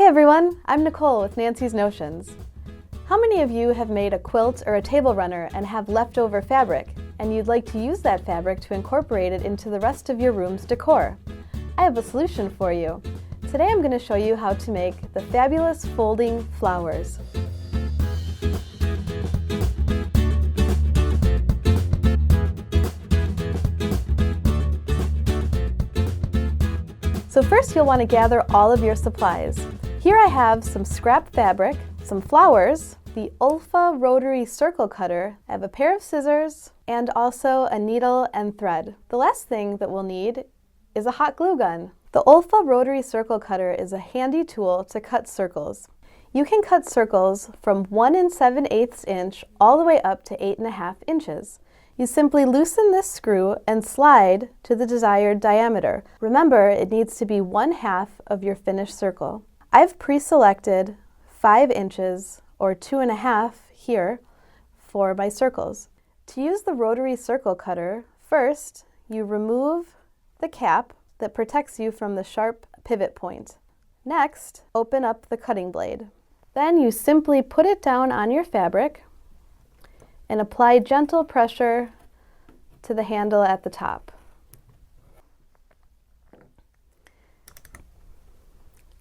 everyone, I'm Nicole with Nancy's Notions. How many of you have made a quilt or a table runner and have leftover fabric, and you'd like to use that fabric to incorporate it into the rest of your room's decor? I have a solution for you. Today I'm going to show you how to make the fabulous folding flowers. So first you'll want to gather all of your supplies. Here I have some scrap fabric, some flowers, the Olfa rotary circle cutter, I have a pair of scissors, and also a needle and thread. The last thing that we'll need is a hot glue gun. The Olfa rotary circle cutter is a handy tool to cut circles. You can cut circles from 1 7/8 inch all the way up to 8.5 inches. You simply loosen this screw and slide to the desired diameter. Remember, it needs to be 1/2 of your finished circle. I've pre-selected 5 inches or 2.5 here for my circles. To use the rotary circle cutter, first you remove the cap that protects you from the sharp pivot point. Next, open up the cutting blade. Then you simply put it down on your fabric and apply gentle pressure to the handle at the top.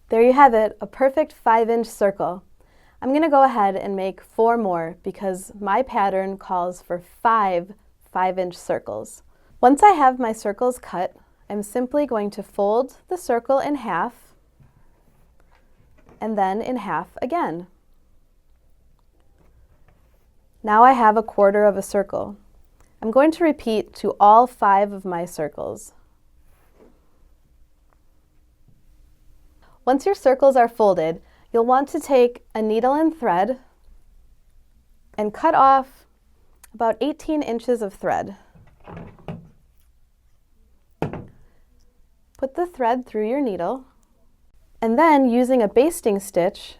There you have it, a perfect 5-inch circle. I'm going to go ahead and make 4 more because my pattern calls for 5 5-inch circles. Once I have my circles cut, I'm simply going to fold the circle in half and then in half again. Now I have 1/4 of a circle. I'm going to repeat to all 5 of my circles. Once your circles are folded, you'll want to take a needle and thread and cut off about 18 inches of thread. Put the thread through your needle, and then using a basting stitch,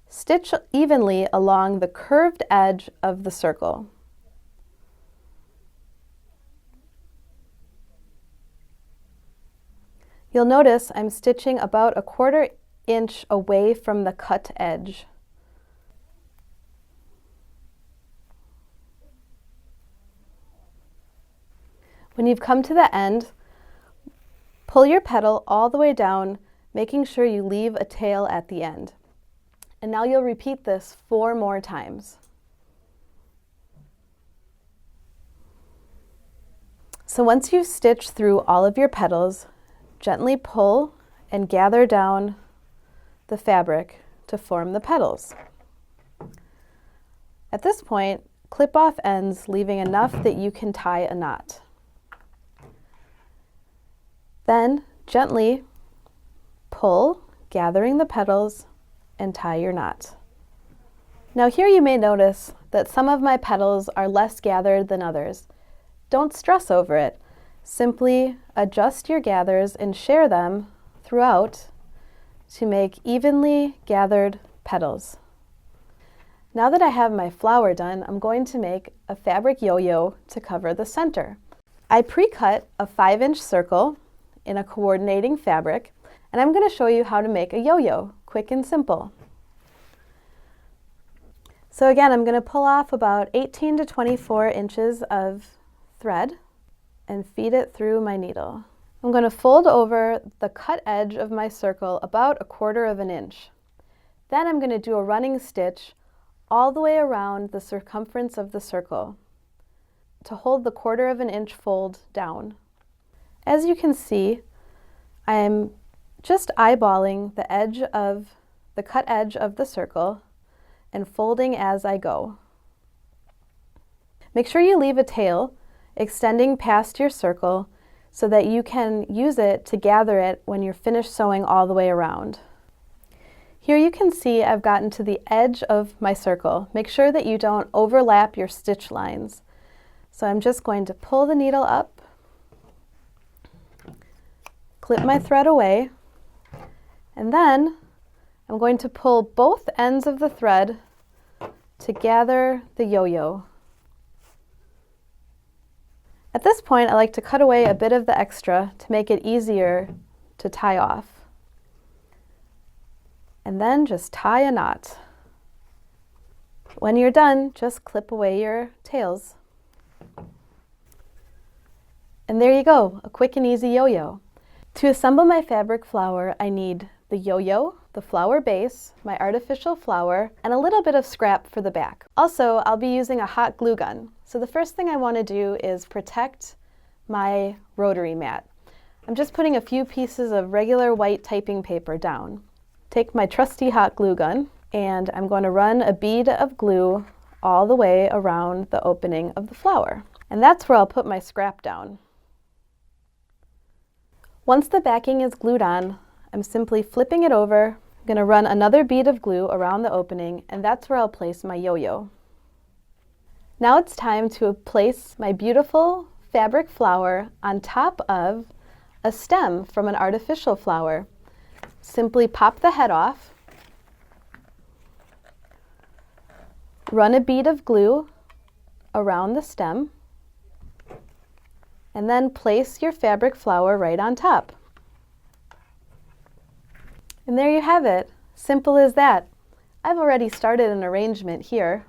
stitch evenly along the curved edge of the circle. You'll notice I'm stitching about 1/4 inch away from the cut edge. When you've come to the end, pull your petal all the way down, making sure you leave a tail at the end. And now you'll repeat this 4 more times. So once you've stitched through all of your petals, gently pull and gather down the fabric to form the petals. At this point, clip off ends, leaving enough that you can tie a knot. Then gently pull, gathering the petals, and tie your knot. Now here you may notice that some of my petals are less gathered than others. Don't stress over it. Simply adjust your gathers and share them throughout to make evenly gathered petals. Now that I have my flower done, I'm going to make a fabric yo-yo to cover the center. I pre-cut a 5-inch circle in a coordinating fabric, and I'm going to show you how to make a yo-yo, quick and simple. So again, I'm going to pull off about 18 to 24 inches of thread and feed it through my needle. I'm going to fold over the cut edge of my circle about 1/4 of an inch. Then I'm going to do a running stitch all the way around the circumference of the circle to hold the 1/4 of an inch fold down. As you can see, I'm just eyeballing the edge of the cut edge of the circle and folding as I go. Make sure you leave a tail extending past your circle so that you can use it to gather it when you're finished sewing all the way around. Here you can see I've gotten to the edge of my circle. Make sure that you don't overlap your stitch lines. So I'm just going to pull the needle up, clip my thread away, and then I'm going to pull both ends of the thread to gather the yo-yo. At this point, I like to cut away a bit of the extra to make it easier to tie off. And then just tie a knot. When you're done, just clip away your tails. And there you go, a quick and easy yo-yo. To assemble my fabric flower, I need the yo-yo, the flower base, my artificial flower, and a little bit of scrap for the back. Also, I'll be using a hot glue gun. So the first thing I want to do is protect my rotary mat. I'm just putting a few pieces of regular white typing paper down. Take my trusty hot glue gun, and I'm going to run a bead of glue all the way around the opening of the flower. And that's where I'll put my scrap down. Once the backing is glued on, I'm simply flipping it over. I'm going to run another bead of glue around the opening, and that's where I'll place my yo-yo. Now it's time to place my beautiful fabric flower on top of a stem from an artificial flower. Simply pop the head off, run a bead of glue around the stem, and then place your fabric flower right on top. And there you have it. Simple as that. I've already started an arrangement here.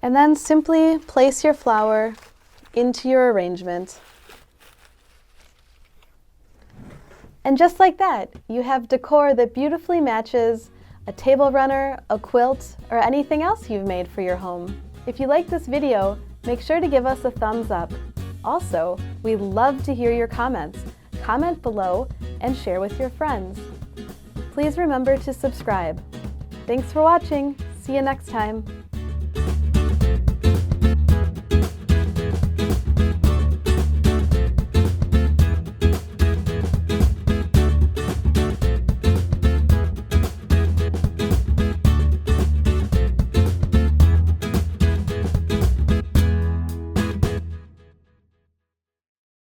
And then simply place your flower into your arrangement. And just like that, you have decor that beautifully matches a table runner, a quilt, or anything else you've made for your home. If you like this video, make sure to give us a thumbs up. Also, we love to hear your comments. Comment below and share with your friends. Please remember to subscribe. Thanks for watching. See you next time.